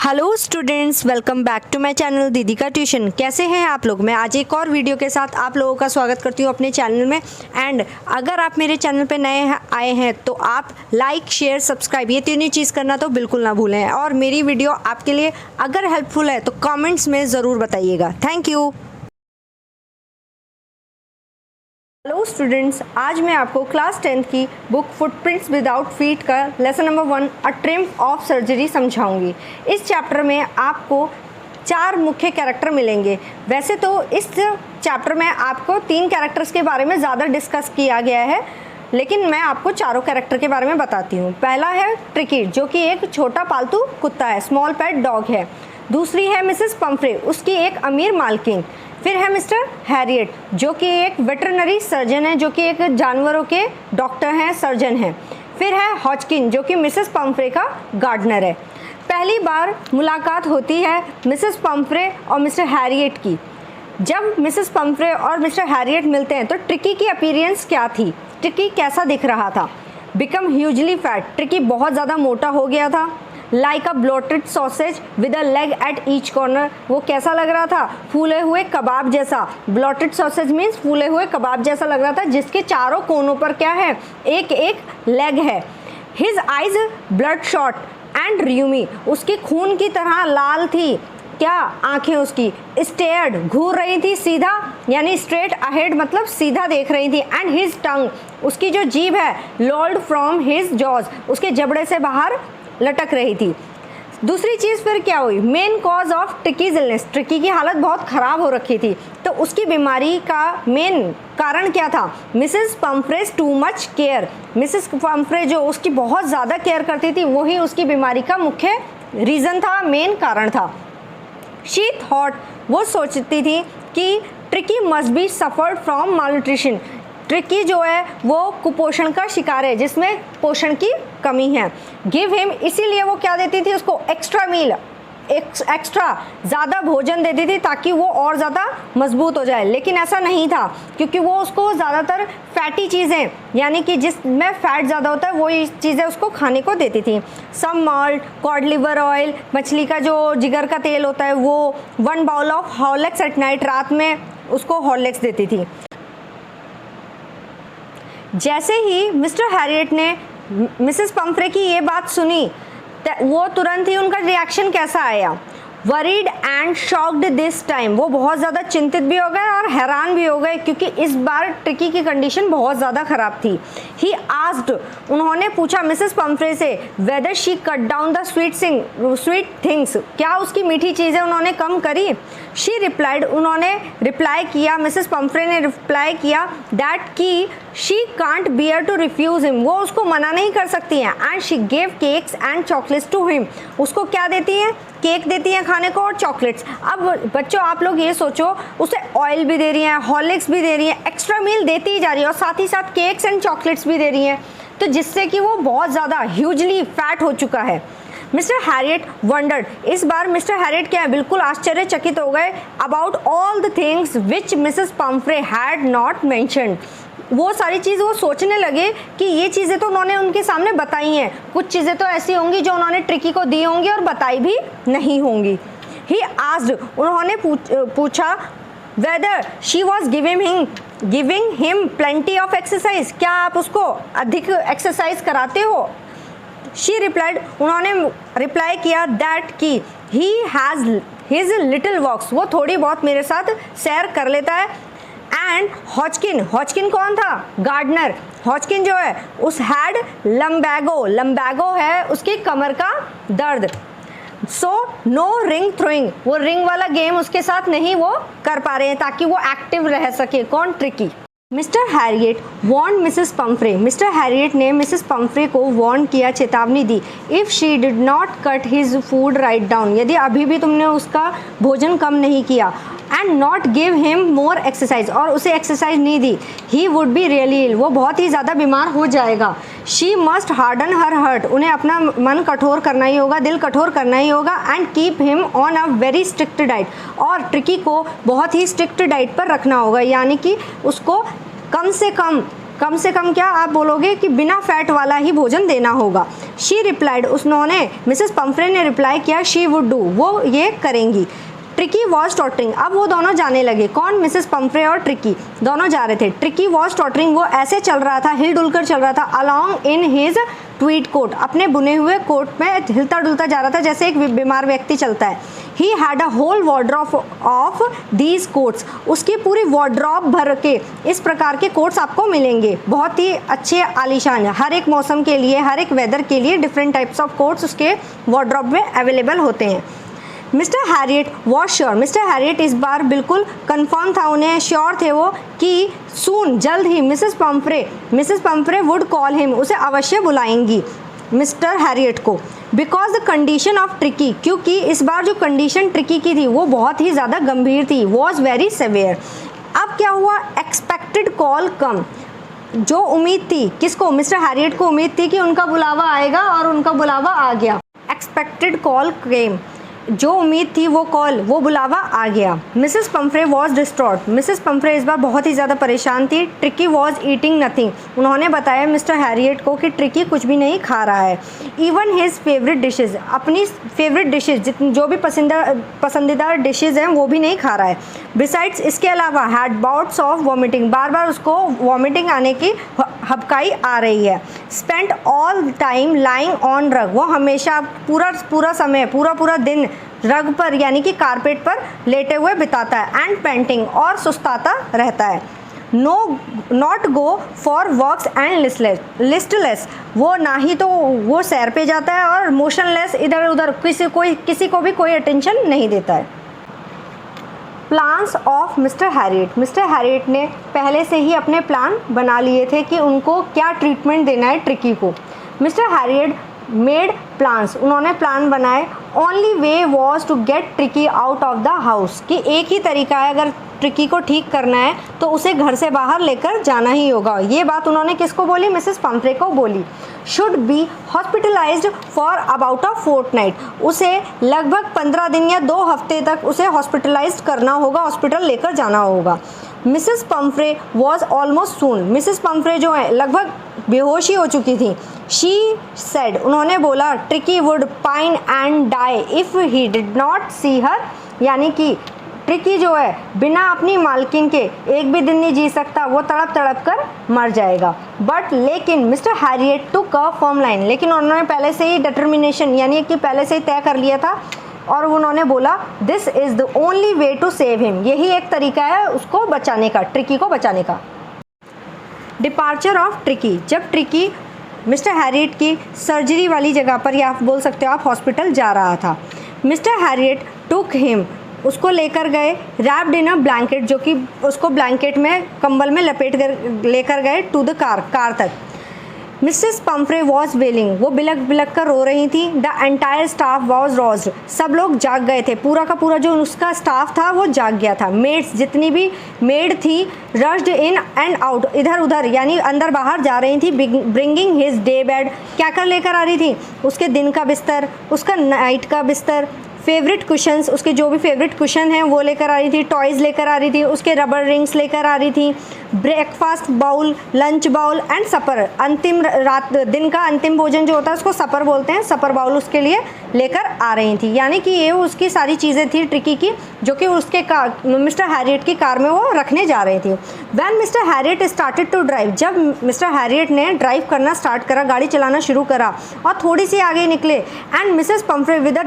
Hello students, welcome back to my channel दीदी का tuition. कैसे हैं आप लोग? मैं आज एक और वीडियो के साथ आप लोगों का स्वागत करती हूँ अपने चैनल में। एंड अगर आप मेरे चैनल पे नए आए हैं तो आप लाइक, शेयर, सब्सक्राइब ये तीनों चीज़ करना तो बिल्कुल ना भूलें। और मेरी वीडियो आपके लिए अगर हेल्पफुल है तो कमेंट्स में ज़रूर बताइएगा। Thank you. हेलो स्टूडेंट्स, आज मैं आपको क्लास 10th की बुक फुटप्रिंट्स विदाउट फीट का lesson number 1 a triumph of surgery समझाऊंगी। इस चैप्टर में आपको 4 मुख्य कैरेक्टर मिलेंगे। वैसे तो इस चैप्टर में आपको 3 कैरेक्टर्स के बारे में ज़्यादा डिस्कस किया गया है, लेकिन मैं आपको चारों कैरेक्टर के बारे में बताती हूँ। पहला है ट्रिकी, जो कि एक छोटा पालतू कुत्ता है, स्मॉल पेट डॉग है। दूसरी है मिसेस पंफ्रे, उसकी एक अमीर मालकिन। फिर है मिस्टर हैरियट, जो कि एक वेटरनरी सर्जन है, जो कि एक जानवरों के डॉक्टर हैं, सर्जन हैं। फिर है हॉचकिन, जो कि मिसेस पंफ्रे का गार्डनर है। पहली बार मुलाकात होती है मिसेस पंफ्रे और मिस्टर हैरियट की। जब मिसेस पंफ्रे और मिस्टर हैरियट मिलते हैं तो ट्रिकी की अपीयरेंस क्या थी, ट्रिकी कैसा दिख रहा था? बिकम ह्यूजली फैट, ट्रिकी बहुत ज़्यादा मोटा हो गया था। Like a bloated sausage with a leg at each corner, वो कैसा लग रहा था? फूले हुए कबाब जैसा। ब्लोटेड सॉसेज मीन्स फूले हुए कबाब जैसा लग रहा था, जिसके चारों कोनों पर क्या है? एक एक लेग है। His eyes bloodshot and rheumy, उसकी खून की तरह लाल थी क्या आंखें उसकी। स्टेयर्ड, घूर रही थी सीधा, यानी स्ट्रेट अहेड मतलब सीधा देख रही थी। एंड हिज टंग, उसकी जो जीभ है, लॉल्ड फ्रॉम हिज जॉज, उसके जबड़े से बाहर लटक रही थी। दूसरी चीज़ फिर क्या हुई? Main cause of ट्रिकीज illness, tricky की हालत बहुत ख़राब हो रखी थी, तो उसकी बीमारी का मेन कारण क्या था? Mrs Pumphrey's too much care, Mrs Pumphrey जो उसकी बहुत ज़्यादा केयर करती थी, वही उसकी बीमारी का मुख्य रीज़न था, मेन कारण था। शी थॉट, वो सोचती थी कि tricky must be suffered from malnutrition, tricky जो है वो कुपोषण का शिकार है, जिसमें पोषण की कमी है। गिव हिम, इसीलिए वो क्या देती थी उसको? एक्स्ट्रा मील, एक्स्ट्रा ज़्यादा भोजन देती थी ताकि वो और ज़्यादा मजबूत हो जाए। लेकिन ऐसा नहीं था, क्योंकि वो उसको ज़्यादातर फैटी चीज़ें, यानी कि जिसमें फैट ज़्यादा होता है वही चीज़ें उसको खाने को देती थी। सम माल्ट, कॉड लिवर ऑयल, मछली का जो जिगर का तेल होता है वो। 1 bowl of Horlicks at night, रात में उसको हॉर्लिक्स देती थी। जैसे ही मिस्टर हैरियट ने मिसेस पंफ्रे की ये बात सुनी, वो तुरंत ही उनका रिएक्शन कैसा आया? Worried and shocked this time, वो बहुत ज़्यादा चिंतित भी हो गए और हैरान भी हो गए, क्योंकि इस बार ट्रिकी की कंडीशन बहुत ज़्यादा ख़राब थी। ही आस्क्ड, उन्होंने पूछा मिसेस पंफ्रे से, whether she cut down the sweet things, क्या उसकी मीठी चीज़ें उन्होंने कम करी? शी रिप्लाइड, उन्होंने रिप्लाई किया, मिसेस पंफ्रे ने रिप्लाई किया दैट की she can't bear to refuse him, वो उसको मना नहीं कर सकती हैं। And she gave cakes and chocolates to him, उसको क्या देती हैं? केक देती हैं खाने को और चॉकलेट्स। अब बच्चों आप लोग ये सोचो, उसे ऑयल भी दे रही हैं, हॉर्लिक्स भी दे रही हैं, एक्स्ट्रा मील देती ही जा रही है और साथ ही साथ केक्स एंड चॉकलेट्स भी दे रही हैं, तो जिससे कि वो बहुत ज़्यादा ह्यूजली फैट हो चुका है। मिस्टर हैरियट वंडर्ड, इस बार मिस्टर हैरियट क्या है? बिल्कुल आश्चर्यचकित हो गए। About all the things which Mrs Pomfrey had not mentioned, वो सारी चीज़ वो सोचने लगे कि ये चीज़ें तो उन्होंने उनके सामने बताई हैं, कुछ चीज़ें तो ऐसी होंगी जो उन्होंने ट्रिकी को दी होंगी और बताई भी नहीं होंगी। ही आस्क्ड, उन्होंने पूछा whether she was giving him plenty of exercise, क्या आप उसको अधिक एक्सरसाइज कराते हो? शी रिप्लाइड, उन्होंने रिप्लाई किया दैट की ही हैज़ हिज लिटिल वॉक्स, वो थोड़ी बहुत मेरे साथ सैर कर लेता है। एंड हॉचकिन, हॉचकिन कौन था? गार्डनर। हॉचकिन जो है उस हैड लम्बैगो, लम्बैगो है उसकी कमर का दर्द। सो नो रिंग थ्रोइंग, वो रिंग वाला गेम उसके साथ नहीं वो कर पा रहे हैं ताकि वो एक्टिव रह सके। कौन? Tricki. Mr Herriot warn Mrs Pumphrey, Mr Herriot ने मिसेस पंफ्रे को वॉर्न किया, चेतावनी दी। If she did not cut his food right down, यदि अभी भी तुमने उसका भोजन कम नहीं किया, and not give him more exercise, और उसे एक्सरसाइज नहीं दी, he would be really ill, वो बहुत ही ज़्यादा बीमार हो जाएगा। She must harden her heart, उन्हें अपना मन कठोर करना ही होगा, दिल कठोर करना ही होगा। And keep him on a very strict diet, और ट्रिकी को बहुत ही स्ट्रिक्ट डाइट पर रखना होगा, यानी कि उसको कम से कम कम से कम क्या आप बोलोगे कि बिना फैट वाला ही भोजन देना होगा। शी रिप्लाइड, उन्होंने मिसेस पंफ्रे ने रिप्लाई किया, शी वुड डू, वो ये करेंगी। ट्रिकी वॉज टॉटरिंग, अब वो दोनों जाने लगे। कौन? मिसेस पंफ्रे और ट्रिकी दोनों जा रहे थे। ट्रिकी वॉज टॉटरिंग, वो ऐसे चल रहा था, हिल डुल कर चल रहा था, along in his tweed coat, अपने बुने हुए कोट में हिलता डुलता जा रहा था जैसे एक बीमार व्यक्ति चलता है। He had a whole wardrobe of these coats, उसकी पूरी वार्डरोब भर के इस प्रकार के कोट्स आपको मिलेंगे, बहुत ही अच्छे आलीशान, हर एक मौसम के लिए, हर एक वेदर के लिए डिफरेंट टाइप्स ऑफ कोट्स उसके वार्डरोब में अवेलेबल होते हैं। Mister Harriet was sure, mister Harriet इस बार बिल्कुल कंफर्म था, उन्हें श्योर थे वो कि सून, जल्द ही Mrs Pumphrey would call him, उसे अवश्य बुलाएंगी मिस्टर हैरियट को। Because the condition of Tricki, क्योंकि इस बार जो कंडीशन ट्रिकी की थी वो बहुत ही ज़्यादा गंभीर थी, वॉज वेरी सेवियर। अब क्या हुआ? एक्सपेक्टेड कॉल कम, जो उम्मीद थी, किसको? मिस्टर हैरियट को उम्मीद थी कि उनका बुलावा आएगा और उनका बुलावा आ गया। एक्सपेक्टेड कॉल केम, जो उम्मीद थी वो कॉल, वो बुलावा आ गया। Mrs Pomfrey was distraught, Mrs Pomfrey इस बार बहुत ही ज़्यादा परेशान थी। ट्रिकी वॉज ईटिंग नथिंग, उन्होंने बताया मिस्टर हैरियट को कि ट्रिकी कुछ भी नहीं खा रहा है। इवन हिज फेवरेट डिशेज़, अपनी फेवरेट डिशेज़ जो भी पसंदीदा डिशेज़ हैं वो भी नहीं खा रहा है। बिसाइड्स, इसके अलावा हैड बाउट्स ऑफ वॉमिटिंग, बार बार उसको वॉमिटिंग आने की हबकाई आ रही है। Spent all time lying on रग, वो हमेशा पूरा समय पूरा दिन रग पर यानी कि कारपेट पर लेटे हुए बिताता है। एंड पेंटिंग, और सुस्ताता रहता है। Not go for walks and listless, वो ना ही तो वो सैर पे जाता है और मोशनलेस, इधर उधर किसी को भी कोई अटेंशन नहीं देता है। Plans of mister Harriet, mister Herriot ने पहले से ही अपने प्लान बना लिए थे कि उनको क्या ट्रीटमेंट देना है ट्रिकी को। मिस्टर हैरियट मेड प्लान्स, उन्होंने प्लान बनाए। Only way was to get Tricky out of the house, कि एक ही तरीका है, अगर ट्रिकी को ठीक करना है तो उसे घर से बाहर लेकर जाना ही होगा। ये बात उन्होंने किसको बोली? मिसेस पंफ्रे को बोली। Should be hospitalised for about a fortnight, उसे लगभग 15 दिन या 2 हफ्ते तक उसे हॉस्पिटलाइज्ड करना होगा, हॉस्पिटल लेकर जाना होगा। Mrs Pomfrey was almost soon, Mrs Pumphrey जो है लगभग बेहोश ही हो चुकी थी। शी सेड, उन्होंने बोला, Tricki would pine and die if he did not see her, यानी कि ट्रिकी जो है बिना अपनी मालकिन के एक भी दिन नहीं जी सकता, वो तड़प कर मर जाएगा। बट लेकिन mister Harriet took a firm line, लेकिन उन्होंने पहले से ही डिटर्मिनेशन यानी कि पहले से ही तय कर लिया था और उन्होंने बोला this is the only way to save him, यही एक तरीका है उसको बचाने का, ट्रिकी को बचाने का। डिपार्चर ऑफ ट्रिकी, जब ट्रिकी मिस्टर हैरियट की सर्जरी वाली जगह पर, या आप बोल सकते हो आप हॉस्पिटल जा रहा था, मिस्टर हैरियट टुक हिम, उसको लेकर गए, रैप्ड इन अ ब्लैंकेट, जो कि उसको ब्लैंकेट में कंबल में लपेट कर लेकर गए टू द कार तक। मिसेस पंफ्रे वॉज वेलिंग, वो बिलक कर रो रही थी। द एंटायर स्टाफ वॉज रोज्ड, सब लोग जाग गए थे, पूरा का पूरा जो उसका स्टाफ था वो जाग गया था। मेड्स, जितनी भी मेड थी, रश्ड इन एंड आउट, इधर उधर यानी अंदर बाहर जा रही थी। ब्रिंगिंग हिज डे बेड, क्या कर लेकर आ रही थी? उसके दिन का बिस्तर, उसका नाइट का बिस्तर, फेवरेट कुशन्स, उसके जो भी फेवरेट कुशन हैं वो लेकर आ रही थी। टॉयज़ लेकर आ रही थी, उसके रबर रिंग्स लेकर आ रही थी। Breakfast bowl, lunch bowl and supper, अंतिम रात दिन का अंतिम भोजन जो होता है उसको सपर बोलते हैं, सपर बाउल उसके लिए लेकर आ रही थी। यानी कि ये उसकी सारी चीज़ें थी ट्रिकी की, जो कि उसके मिस्टर हैरियट की कार में वो रखने जा रही थी। When Mr Herriot started to drive, जब मिस्टर हैरियट ने ड्राइव करना स्टार्ट करा, गाड़ी चलाना शुरू करा और थोड़ी सी आगे निकले, and Mrs Pumphrey with a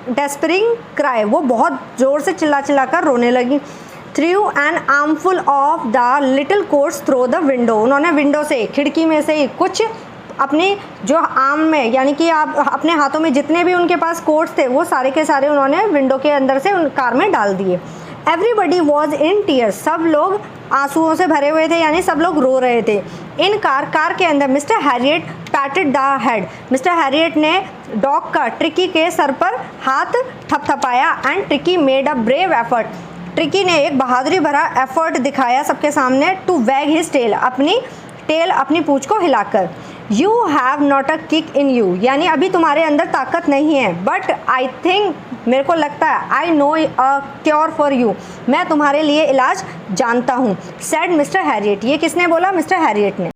despairing cry, वो बहुत ज़ोर से चिल्ला कर रोने लगी। Through an armful of the little coats through the window, उन्होंने विंडो से, खिड़की में से ही कुछ अपने जो आर्म में यानी कि आप अपने हाथों में जितने भी उनके पास कोट्स थे वो सारे के सारे उन्होंने विंडो के अंदर से उन कार में डाल दिए। एवरीबडी वॉज इन टीयर्स, सब लोग आंसुओं से भरे हुए थे, यानी सब लोग रो रहे थे। इन कार के अंदर Mr Herriot patted the head, Mr Herriot ने डॉग का ट्रिकी के सर पर हाथ थपथपाया। And Tricki made a brave effort, Tricki ने एक बहादुरी भरा एफर्ट दिखाया सबके सामने, टू वैग हिज टेल, अपनी पूंछ को हिलाकर। You have not a kick in you, यानी अभी तुम्हारे अंदर ताकत नहीं है, बट आई थिंक, मेरे को लगता है, I know a cure for you, मैं तुम्हारे लिए इलाज जानता हूँ, सेड मिस्टर हैरियट, ये किसने बोला? मिस्टर हैरियट ने।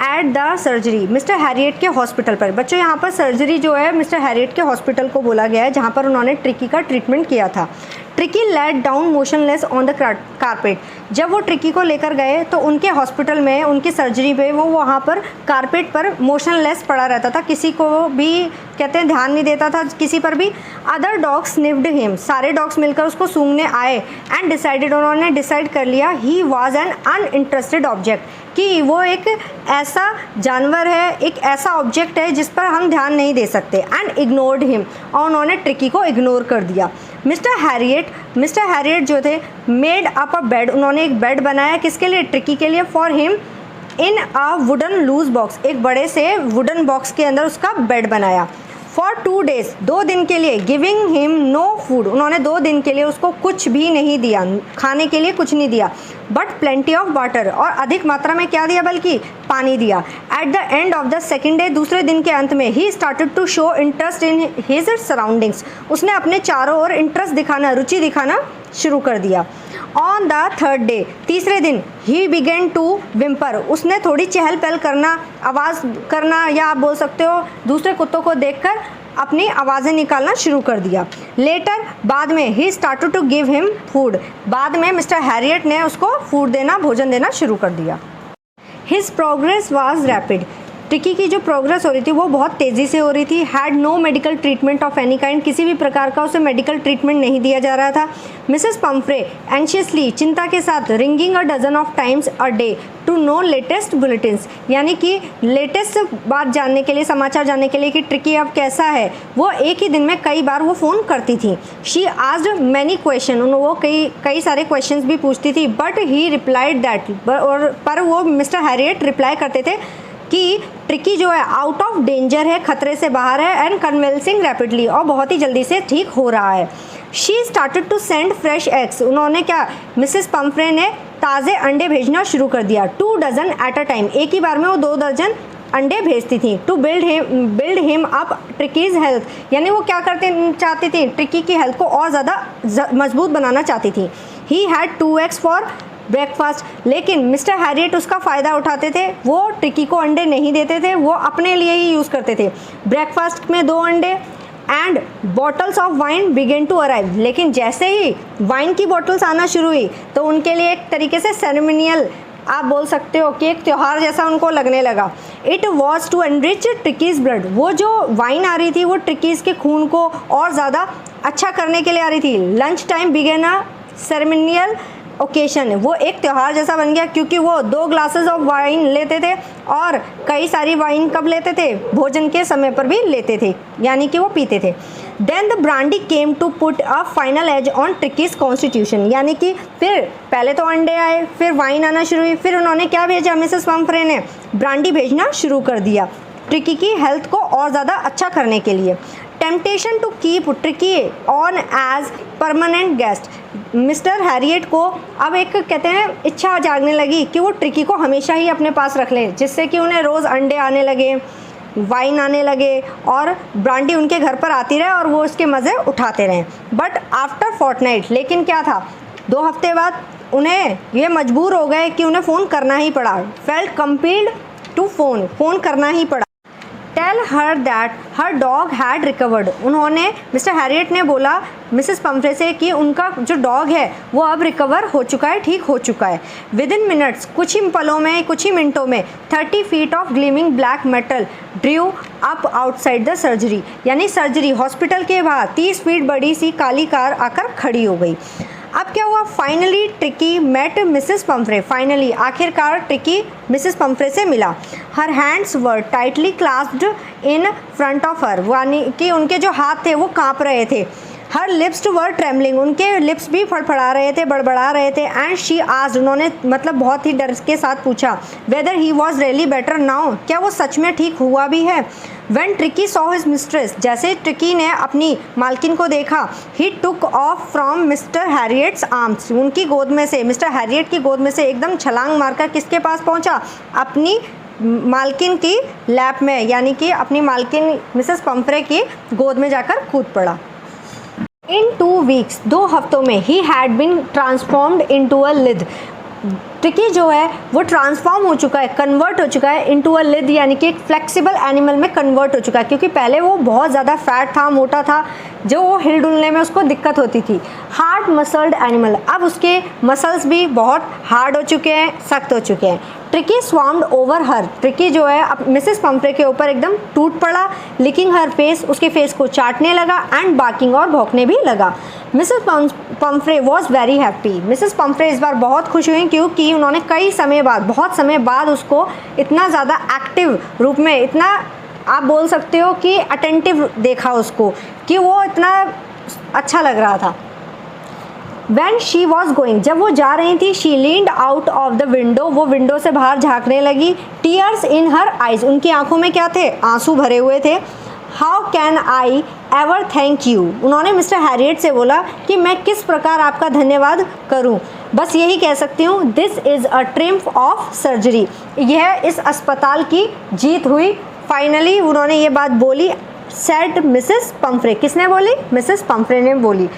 At the surgery, mister Harriet के हॉस्पिटल पर। बच्चों यहाँ पर सर्जरी जो है मिस्टर हैरियट के हॉस्पिटल को बोला गया है जहाँ पर उन्होंने ट्रिकी का ट्रीटमेंट किया था। Tricky let down motionless on the carpet, जब वो ट्रिकी को लेकर गए तो उनके हॉस्पिटल में, उनकी सर्जरी पे वो वहाँ पर कारपेट पर मोशनलेस पड़ा रहता था, किसी को भी कहते हैं ध्यान नहीं देता था किसी पर भी। अदर डॉग्स स्निफ्ड हिम, सारे डॉग्स मिलकर उसको सूंघने आए। एंड डिसाइडेड, उन्होंने डिसाइड कर लिया, he was an uninterested object, कि वो एक ऐसा जानवर है, एक ऐसा ऑब्जेक्ट है जिस पर हम ध्यान नहीं दे सकते। एंड इग्नोर्ड हिम, और उन्होंने ट्रिकी को इग्नोर कर दिया। मिस्टर हैरियट जो थे मेड अप अ बेड, उन्होंने एक बेड बनाया, किसके लिए? ट्रिकी के लिए। For him in a wooden loose box, एक बड़े से वुडन बॉक्स के अंदर उसका बेड बनाया। फॉर 2 days, 2 दिन के लिए। गिविंग हिम नो फूड, उन्होंने 2 दिन के लिए उसको कुछ भी नहीं दिया, खाने के लिए कुछ नहीं दिया। बट प्लेंटी ऑफ वाटर, और अधिक मात्रा में क्या दिया? बल्कि पानी दिया। At the end of the second day, दूसरे दिन के अंत में, he started to show interest in his surroundings, उसने अपने चारों ओर इंटरेस्ट दिखाना, रुचि दिखाना शुरू कर दिया। ऑन द थर्ड डे, तीसरे दिन, ही बिगेन टू विम्पर, उसने थोड़ी चहल पहल करना, आवाज़ करना, या आप बोल सकते हो दूसरे कुत्तों को देखकर अपनी आवाज़ें निकालना शुरू कर दिया। लेटर, बाद में, he started to give him food, बाद में मिस्टर हैरियट ने उसको फूड देना, भोजन देना शुरू कर दिया। His progress was rapid, tricky की जो प्रोग्रेस हो रही थी वो बहुत तेज़ी से हो रही थी। Had no medical treatment of any kind, किसी भी प्रकार का उसे मेडिकल ट्रीटमेंट नहीं दिया जा रहा था। मिसेस पम्फ्रे एंशियसली, चिंता के साथ, ringing a dozen of times a day to know latest bulletins, यानी कि लेटेस्ट बात जानने के लिए, समाचार जानने के लिए कि ट्रिकी अब कैसा है, वो एक ही दिन में कई बार वो फ़ोन करती थी। शी आस्क्ड मैनी क्वेश्चन, वो कई सारे क्वेश्चंस भी पूछती थी। बट ही रिप्लाइड दैट, पर वो मिस्टर हैरियट रिप्लाई करते थे कि ट्रिकी जो है आउट ऑफ डेंजर है, खतरे से बाहर है, एंड कन्वेल्सिंग रैपिडली, और बहुत ही जल्दी से ठीक हो रहा है। She started to send fresh eggs, उन्होंने क्या, मिसेस पम्फ्रे ने ताज़े अंडे भेजना शुरू कर दिया। 2 डजन एट अ टाइम, एक ही बार में वो 2 दर्जन अंडे भेजती थी। To build him up Tricky's health, यानी वो क्या करते चाहती थी? ट्रिकी की हेल्थ को और ज़्यादा मजबूत बनाना चाहती थी। He had 2 eggs for breakfast, लेकिन मिस्टर हैरियट उसका फ़ायदा उठाते थे, वो ट्रिकी को अंडे नहीं देते थे, वो अपने लिए ही यूज़ करते थे। ब्रेकफास्ट में 2 अंडे। And bottles of wine began to arrive, लेकिन जैसे ही वाइन की बॉटल्स आना शुरू हुई तो उनके लिए एक तरीके से सेरेमनियल, आप बोल सकते हो कि एक त्यौहार जैसा उनको लगने लगा। It was to enrich Tricki's blood, वो जो वाइन आ रही थी वो ट्रिकीज़ के खून को और ज़्यादा अच्छा करने के लिए आ रही थी। लंच टाइम बिगेन अ सेरेमनियल ओकेशन, वो एक त्यौहार जैसा बन गया, क्योंकि वो 2 ग्लासेस ऑफ वाइन लेते थे, और कई सारी वाइन कब लेते थे? भोजन के समय पर भी लेते थे, यानी कि वो पीते थे। Then the brandy came to put a final edge on Tricky's constitution, यानी कि फिर पहले तो अंडे आए, फिर वाइन आना शुरू हुई, फिर उन्होंने क्या भेजा? मिसेस पम्फ्रे ने ब्रांडी भेजना शुरू कर दिया, ट्रिकी की हेल्थ को और ज़्यादा अच्छा करने के लिए। Temptation to keep Tricky on as permanent guest, Mr Herriot को अब एक कहते हैं इच्छा जागने लगी कि वो ट्रिकी को हमेशा ही अपने पास रख लें, जिससे कि उन्हें रोज़ अंडे आने लगे, वाइन आने लगे, और ब्रांडी उनके घर पर आती रहे और वो उसके मज़े उठाते रहें। बट आफ्टर फोर्टनाइट, लेकिन क्या था, 2 हफ्ते बाद उन्हें ये मजबूर हो गए कि उन्हें फ़ोन करना ही पड़ा। फेल्ट कंपेल्ड टू फ़ोन करना ही पड़ा। Tell her that her dog had recovered, उन्होंने, मिस्टर हैरियट ने बोला मिसेस पम्फ्रे से कि उनका जो डॉग है वो अब रिकवर हो चुका है, ठीक हो चुका है। विद इन मिनट्स, कुछ ही पलों में, कुछ ही मिनटों में, 30 feet of gleaming black metal Drew up outside the surgery, यानी सर्जरी हॉस्पिटल के बाहर 30 फीट बड़ी सी काली कार आकर खड़ी हो गई। अब क्या हुआ? Finally Tricki met Mrs Pumphrey, finally आखिरकार ट्रिकी मिसेस पम्फ्रे से मिला। Her hands were tightly clasped in front of her, यानी कि उनके जो हाथ थे वो कांप रहे थे। हर लिप्स वर ट्रेमलिंग, उनके लिप्स भी फड़फड़ा रहे थे, बड़बड़ा रहे थे। एंड शी आस्क्ड, उन्होंने मतलब बहुत ही डर के साथ पूछा, whether he was really better now, क्या वो सच में ठीक हुआ भी है। When Tricki saw his mistress, जैसे ट्रिकी ने अपनी मालकिन को देखा, he took off from Mr Herriot's arms, उनकी गोद में से, मिस्टर हैरियट की गोद में से एकदम छलांग मारकर किसके पास पहुंचा? अपनी मालकिन की लैप में, यानी कि अपनी मालकिन मिसेस पंफ्रे की गोद में जाकर कूद पड़ा। इन 2 वीक्स, 2 हफ्तों में, he had been transformed into a lithe. Tricki जो है वो ट्रांसफॉर्म हो चुका है, कन्वर्ट हो चुका है इनटू अ लिद, यानी कि एक फ्लेक्सिबल एनिमल में कन्वर्ट हो चुका है, क्योंकि पहले वो बहुत ज़्यादा फैट था, मोटा था, जो वो हिल डुलने में उसको दिक्कत होती थी। हार्ड मसल्ड एनिमल, अब उसके मसल्स भी बहुत हार्ड हो चुके हैं, सख्त हो चुके हैं। ट्रिकी स्वाम्ड ओवर हर, ट्रिकी जो है अब मिसेस पंफ्रे के ऊपर एकदम टूट पड़ा, लिकिंग हर फेस, उसके फेस को चाटने लगा, एंड बार्किंग, और भौंकने भी लगा। Mrs Pomfrey was very happy, Mrs Pomfrey इस बार बहुत खुश हुई, क्योंकि उन्होंने कई समय बाद, बहुत समय बाद उसको इतना ज़्यादा एक्टिव रूप में, इतना आप बोल सकते हो कि अटेंटिव देखा उसको, कि वो इतना अच्छा लग रहा था। When she was going, जब वो जा रही थी, she leaned out of the window, वो विंडो से बाहर झांकने लगी। Tears in her eyes, उनकी आंखों में क्या थे? आंसू भरे हुए थे। How can I ever thank you, उन्होंने मिस्टर हैरियट से बोला कि मैं किस प्रकार आपका धन्यवाद करूं। बस यही कह सकती हूँ, this is a triumph of surgery, यह इस अस्पताल की जीत हुई। फाइनली उन्होंने ये बात बोली, सेड मिसेस पंफ्रे, किसने बोली? मिसेस पंफ्रे ने बोली।